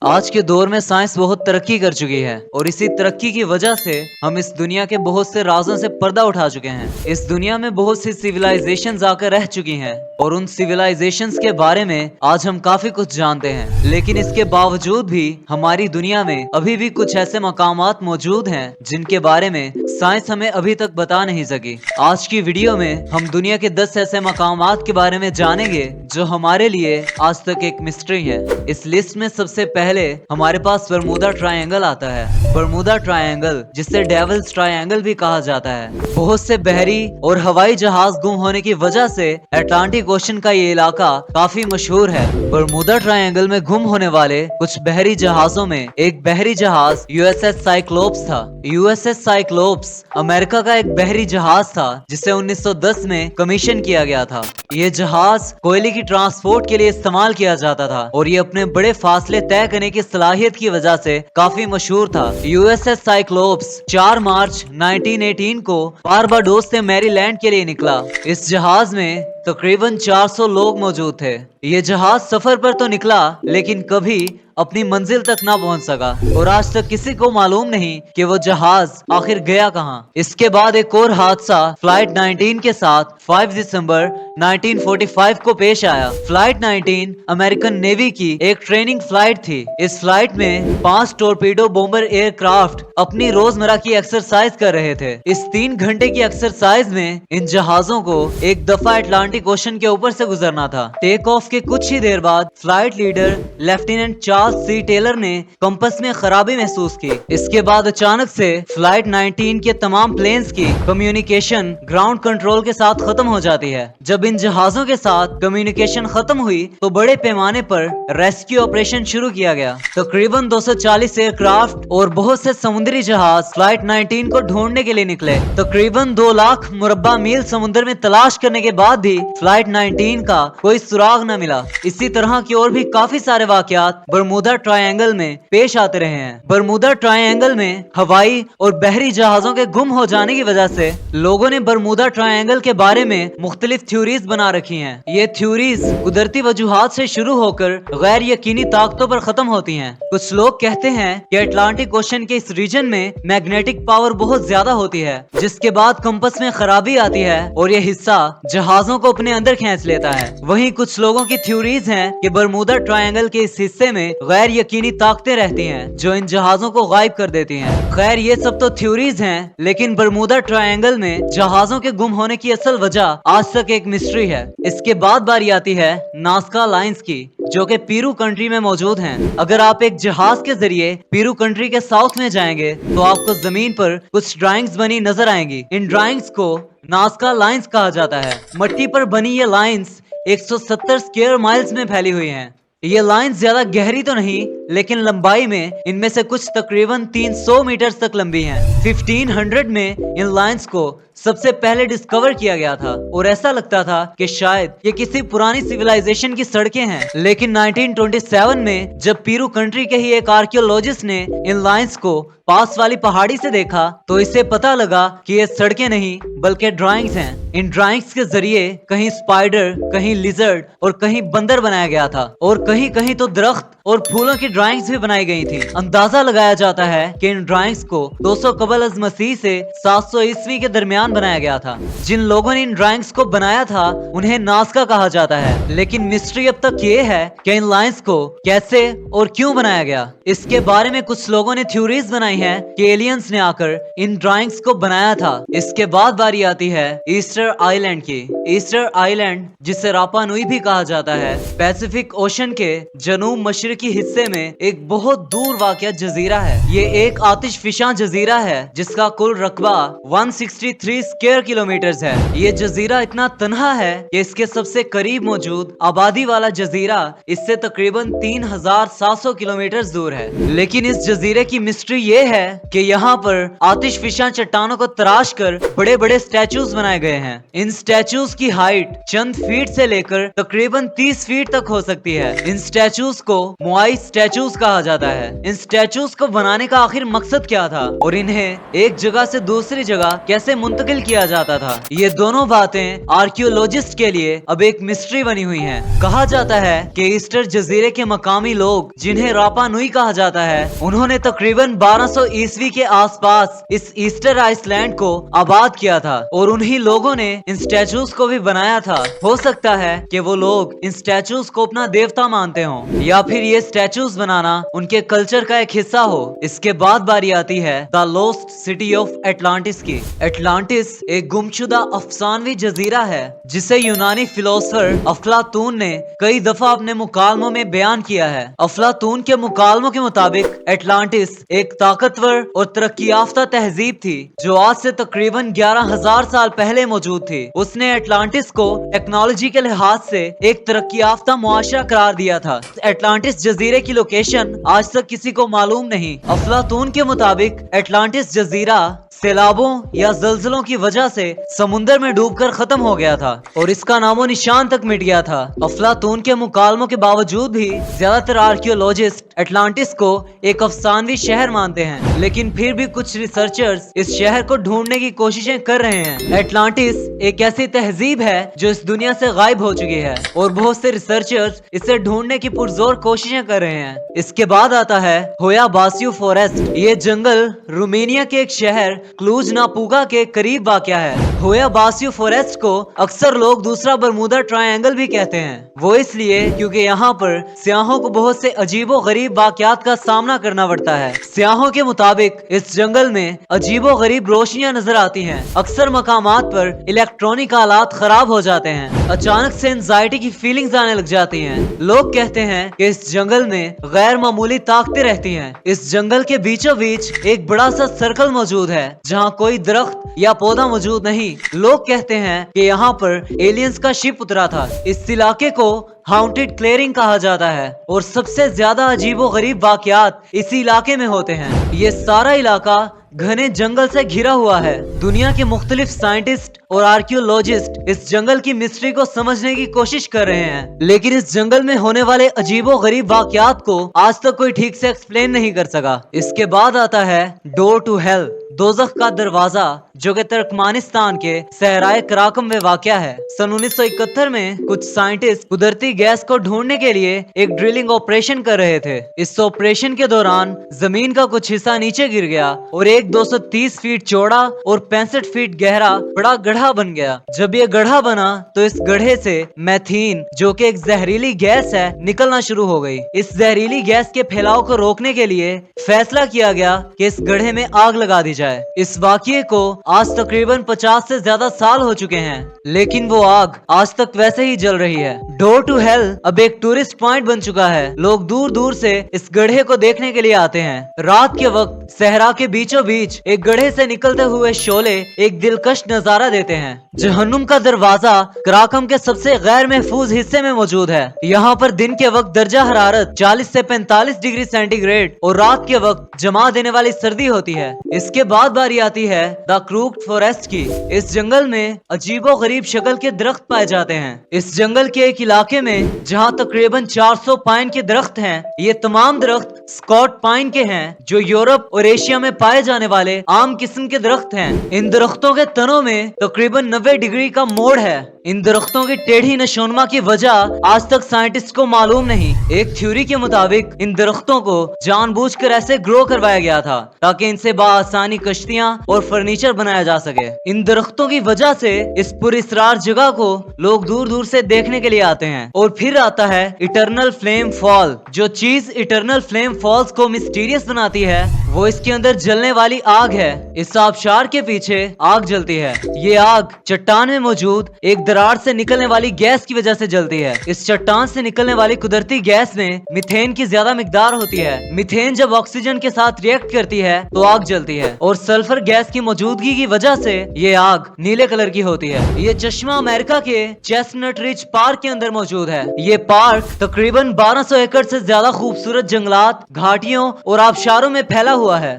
आज के दौर में साइंस बहुत तरक्की कर चुकी है और इसी तरक्की की वजह से हम इस दुनिया के बहुत से राजों से पर्दा उठा चुके हैं। इस दुनिया में बहुत सी सिविलाइजेशंस आकर रह चुकी हैं और उन सिविलाइजेशंस के बारे में आज हम काफी कुछ जानते हैं, लेकिन इसके बावजूद भी हमारी दुनिया में अभी भी कुछ ऐसे मकामात मौजूद हैं जिनके बारे में साइंस हमें अभी तक बता नहीं सकी। आज की वीडियो में हम दुनिया के 10 ऐसे मकामात के बारे में जानेंगे जो हमारे लिए आज तक एक मिस्ट्री है। इस लिस्ट में सबसे पहले हमारे पास बरमूदा ट्रायंगल आता है। बरमूदा ट्रायंगल, जिसे डेविल्स ट्रायंगल भी कहा जाता है, बहुत से बहरी और हवाई जहाज गुम होने की वजह से अटलांटिक ओशन का ये इलाका काफी मशहूर है। बरमूदा ट्रायंगल में गुम होने वाले कुछ बहरी जहाजों में एक बहरी जहाज यूएसएस साइक्लोप्स था। यूएसएस साइक्लोप्स अमेरिका का एक बहरी जहाज था जिसे 1910 में कमीशन किया गया था। ये जहाज कोयले की ट्रांसपोर्ट के लिए इस्तेमाल किया जाता था और ये अपने बड़े फासले तय करने की सलाहियत की वजह से काफी मशहूर था। यूएसएस साइक्लोप्स 4 मार्च 1918 को बारबाडोस से मैरीलैंड के लिए निकला। इस जहाज में तकरीबन 400 लोग मौजूद थे। ये जहाज सफर पर तो निकला लेकिन कभी अपनी मंजिल तक ना पहुंच सका और आज तक किसी को मालूम नहीं कि वो जहाज आखिर गया कहां। इसके बाद एक और हादसा फ्लाइट 19 के साथ 5 दिसंबर 1945 को पेश आया। फ्लाइट 19 अमेरिकन नेवी की एक ट्रेनिंग फ्लाइट थी। इस फ्लाइट में 5 टोरपीडो बॉम्बर एयरक्राफ्ट अपनी रोजमर्रा की एक्सरसाइज कर रहे थे। इस 3 घंटे की एक्सरसाइज में इन जहाजों को एक दफा अटलांटिक ओशन के ऊपर से गुजरना था। टेक ऑफ के कुछ ही देर बाद फ्लाइट लीडर लेफ्टिनेंट चार्ल्स सी टेलर ने कंपस में खराबी महसूस की। इसके बाद अचानक से फ्लाइट 19 के तमाम प्लेन्स की कम्युनिकेशन ग्राउंड कंट्रोल के साथ खत्म हो जाती है। जब इन जहाजों के साथ कम्युनिकेशन खत्म हुई तो बड़े पैमाने पर रेस्क्यू ऑपरेशन शुरू किया गया। तकरीबन 240 एयरक्राफ्ट और बहुत से समुद्री जहाज फ्लाइट 19 को ढूंढने के लिए निकले। तकरीबन 2 लाख मुरब्बा मील समुद्र में तलाश करने के बाद भी फ्लाइट 19 का कोई सुराग न मिला। इसी तरह की और भी काफी सारे वाकयात बरमूदा ट्रायंगल में पेश आते रहे हैं। बरमूदा ट्रायंगल में हवाई और बहरी जहाजों के गुम हो जाने की वजह से लोगों ने बरमूदा ट्रायंगल के बारे में मुख्तलिफ थ्योरीज बना रखी हैं। ये थ्योरीज कुदरती वजूहात से शुरू होकर गैर यकीनी ताकतों पर खत्म होती हैं। कुछ लोग कहते हैं कि अटलांटिक ओशन के इस रीजन में मैग्नेटिक पावर बहुत ज्यादा होती है, जिसके बाद कंपस में खराबी आती है और ये हिस्सा जहाजों को अपने अंदर खींच लेता है। वहीं कुछ लोगों की थ्योरीज हैं कि बरमूदा ट्रायंगल के इस हिस्से में गैर यकीनी ताकतें रहती हैं जो इन जहाजों को गायब कर देती हैं। खैर, ये सब तो थ्योरीज हैं, लेकिन बरमूदा ट्रायंगल में जहाजों के गुम होने की असल वजह आज तक एक मिस्ट्री है। इसके बाद बारी आती है नाज़का लाइंस की, जो कि पेरू कंट्री में मौजूद हैं। अगर आप एक जहाज के जरिए पेरू कंट्री के साउथ में जाएंगे तो आपको जमीन पर कुछ ड्राइंग्स बनी नजर आएंगी। इन ड्राइंग्स को नाज़का लाइंस कहा जाता है। मिट्टी पर बनी ये लाइंस 170 स्क्वायर माइल्स में फैली हुई हैं। ये लाइंस ज्यादा गहरी तो नहीं, लेकिन लंबाई में इनमें से कुछ तकरीबन 300 मीटर तक लंबी हैं। 1500 में इन लाइंस को सबसे पहले डिस्कवर किया गया था और ऐसा लगता था कि शायद ये किसी पुरानी सिविलाइजेशन की सड़कें हैं। लेकिन 1927 में जब पेरू कंट्री के ही एक आर्कियोलॉजिस्ट ने इन लाइंस को पास वाली पहाड़ी से देखा तो इसे पता लगा कि ये सड़कें नहीं बल्कि ड्राइंग्स हैं। इन ड्राइंग्स के जरिए कहीं स्पाइडर, कहीं लिजर्ड और कहीं बंदर बनाया गया था और कहीं कहीं तो दरख्त और फूलों की ड्राइंग्स भी बनाई गई थी। अंदाजा लगाया जाता है कि इन ड्राइंग्स को 200 कबल अज़ मसीह से 700 ईस्वी के दरमियान बनाया गया था। जिन लोगों ने इन ड्राइंग्स को बनाया था उन्हें नाज़का कहा जाता है। लेकिन मिस्ट्री अब तक ये है कि इन लाइंस को कैसे और क्यों बनाया गया। इसके बारे में कुछ लोगों ने थ्योरीज बनाई है कि एलियंस ने आकर इन ड्राइंग्स को बनाया था। इसके बाद बारी आती है ईस्टर आइलैंड की। ईस्टर आइलैंड, जिसे रापा नुई भी कहा जाता है, पैसिफिक ओशन के जनूब मशरकी हिस्से में एक बहुत दूर वाक़या जजीरा है। ये एक आतिशफिशा जजीरा है जिसका कुल रकबा 163 स्क्वायर किलोमीटर है। ये जजीरा इतना तन्हा है कि इसके सबसे करीब मौजूद आबादी वाला जजीरा इससे तकरीबन 3700 किलोमीटर दूर है। लेकिन इस जजीरे की मिस्ट्री ये है कि यहाँ पर आतिशफिशा चट्टानों को तराश कर बड़े बड़े स्टैचूज बनाए गए हैं। इन स्टैचूज की हाइट चंद फीट से लेकर तकरीबन 30 फीट तक हो सकती है। इन स्टैचूज को मोआई स्टैचू स्टैचूज कहा जाता है। इन स्टैचूज को बनाने का आखिर मकसद क्या था और इन्हें एक जगह से दूसरी जगह कैसे मुंतकिल किया जाता था, ये दोनों बातें आर्कियोलॉजिस्ट के लिए अब एक मिस्ट्री बनी हुई हैं। कहा जाता है कि ईस्टर जजीरे के मकामी लोग, जिन्हें रापा नुई कहा जाता है, उन्होंने तकरीबन 1200 ईस्वी के आसपास इस ईस्टर आइसलैंड को आबाद किया था और उन्हीं लोगों ने इन स्टैचूज को भी बनाया था। हो सकता है कि वो लोग इन स्टैचूज को अपना देवता मानते हों या फिर ये स्टैचूज बनाना उनके कल्चर का एक हिस्सा हो। इसके बाद बारी आती है the lost city of Atlantis की। एटलांटिस एक गुमशुदा अफसानवी जजीरा है जिसे यूनानी फिलोसफर अफलातून ने कई दफा अपने मुकालमों में बयान किया है। अफलातून के मुकालमों के मुताबिक एटलांटिस एक ताकतवर और तरक्की याफ्ता तहजीब थी जो आज से तकरीबन 11,000 साल पहले मौजूद थी। उसने एटलांटिस को टेक्नोलॉजी के लिहाज से एक तरक्की याफ्ता मुआशरा करार दिया था। एटलांटिस जजीरे की लोकेशन आज तक किसी को मालूम नहीं। अफलातून के मुताबिक एटलांटिस जजीरा सैलाबों या जल्जलों की वजह से समुंदर में डूबकर खत्म हो गया था और इसका नामो निशान तक मिट गया था। अफलातून के मुकालमों के बावजूद भी ज्यादातर आर्कियोलॉजिस्ट एटलांटिस को एक अफसानवी शहर मानते हैं, लेकिन फिर भी कुछ रिसर्चर्स इस शहर को ढूंढने की कोशिशें कर रहे हैं। एटलांटिस एक ऐसी तहजीब है जो इस दुनिया से गायब हो चुकी है और बहुत से रिसर्चर्स इसे ढूंढने की पुरजोर कोशिशें कर रहे हैं। इसके बाद आता है होया बासियो फॉरेस्ट। ये जंगल रोमानिया के एक शहर क्लूज नापुगा के करीब वाक़या है। होया बासियो फॉरेस्ट को अक्सर लोग दूसरा बरमूदा ट्रायंगल भी कहते हैं। वो इसलिए क्योंकि यहाँ पर सियाहों को बहुत से अजीबो गरीब वाक़यात का सामना करना पड़ता है। सियाहों के मुताबिक इस जंगल में अजीबो गरीब रोशनियां नजर आती हैं। अक्सर मकामात पर इलेक्ट्रॉनिक आलात खराब हो जाते हैं। अचानक से एंजाइटी की फीलिंग्स आने लग जाती हैं। लोग कहते हैं कि इस जंगल में गैर मामूली ताकतें रहती हैं। इस जंगल के बीचों बीच एक बड़ा सा सर्कल मौजूद है जहाँ कोई दरख्त या पौधा मौजूद नहीं। लोग कहते हैं कि यहाँ पर एलियंस का शिप उतरा था। इस इलाके को हाउंटेड क्लियरिंग कहा जाता है और सबसे ज्यादा अजीबो गरीब वाकयात इसी इलाके में होते हैं। ये सारा इलाका घने जंगल से घिरा हुआ है। दुनिया के मुख्तलिफ साइंटिस्ट और आर्कियोलॉजिस्ट इस जंगल की मिस्ट्री को समझने की कोशिश कर रहे हैं, लेकिन इस जंगल में होने वाले अजीबो गरीब वाकयात को आज तक कोई ठीक से एक्सप्लेन नहीं कर सका। इसके बाद आता है डोर टू हेल, दोज़ख का दरवाजा, जो कि तुर्कमानिस्तान के सहराए कराकम में वाक़या है। सन 1971 में कुछ साइंटिस्ट कुदरती गैस को ढूंढने के लिए एक ड्रिलिंग ऑपरेशन कर रहे थे। इस ऑपरेशन के दौरान जमीन का कुछ हिस्सा नीचे गिर गया और एक 230 फीट चौड़ा और 65 फीट गहरा बड़ा गड्ढा बन गया। जब ये गड्ढा बना तो इस गड्ढे से मैथीन, जो कि एक जहरीली गैस है, निकलना शुरू हो गई। इस जहरीली गैस के फैलाव को रोकने के लिए फैसला किया गया कि इस गड्ढे में आग लगा दी जाए। इस वाक़ये को आज तकरीबन 50 से ज्यादा साल हो चुके हैं, लेकिन वो आग आज तक वैसे ही जल रही है। डोर टू हेल अब एक टूरिस्ट पॉइंट बन चुका है। लोग दूर दूर से इस गड्ढे को देखने के लिए आते हैं। रात के वक्त सहरा के बीचों बीच एक गड्ढे से निकलते हुए शोले एक दिलकश नजारा देते हैं। जहन्नुम का दरवाजा कराकम के सबसे गैर महफूज हिस्से में मौजूद है। यहाँ पर दिन के वक्त दर्जा हरारत 40 से 45 डिग्री सेंटीग्रेड और रात के वक्त जमा देने वाली सर्दी होती है। इसके बाद बारी आती है द क्रूक्ड फॉरेस्ट की। इस जंगल में अजीबो गरीब शक्ल के दरख्त पाए जाते हैं। इस जंगल के एक इलाके में जहाँ तकरीबन 400 पाइन के दरख्त हैं, ये तमाम दरख्त स्कॉट पाइन के हैं, जो यूरोप और एशिया में पाए जाने वाले आम किस्म के दरख्त हैं। इन दरख्तों के तनों में तकरीबन 90 डिग्री का मोड़ है। इन दरख्तों की टेढ़ी नशोनमा की वजह आज तक साइंटिस्ट को मालूम नहीं। एक थ्योरी के मुताबिक इन दरख्तों को जानबूझकर ऐसे ग्रो करवाया गया था ताकि इनसे बाआसानी कश्तियां और फर्नीचर बनाया जा सके। इन दरख्तों की वजह से इस पुरस्रार जगह को लोग दूर दूर से देखने के लिए आते हैं। और फिर आता है इटरनल फ्लेम फॉल। जो चीज इटरनल फ्लेम फॉल्स को मिस्टीरियस बनाती है वो इसके अंदर जलने वाली आग है। इस आबशार के पीछे आग जलती है। ये आग चट्टान में मौजूद एक दरार से निकलने वाली गैस की वजह से जलती है। इस चट्टान से निकलने वाली कुदरती गैस में मीथेन की ज्यादा मिकदार होती है। मीथेन जब ऑक्सीजन के साथ रिएक्ट करती है तो आग जलती है और सल्फर गैस की मौजूदगी की वजह से ये आग नीले कलर की होती है। ये चश्मा अमेरिका के चेस्टनट रिज पार्क के अंदर मौजूद है। ये पार्क तकरीबन 1200 एकड़ से ज्यादा खूबसूरत जंगलात, घाटियों और आबशारों में फैला हुआ है।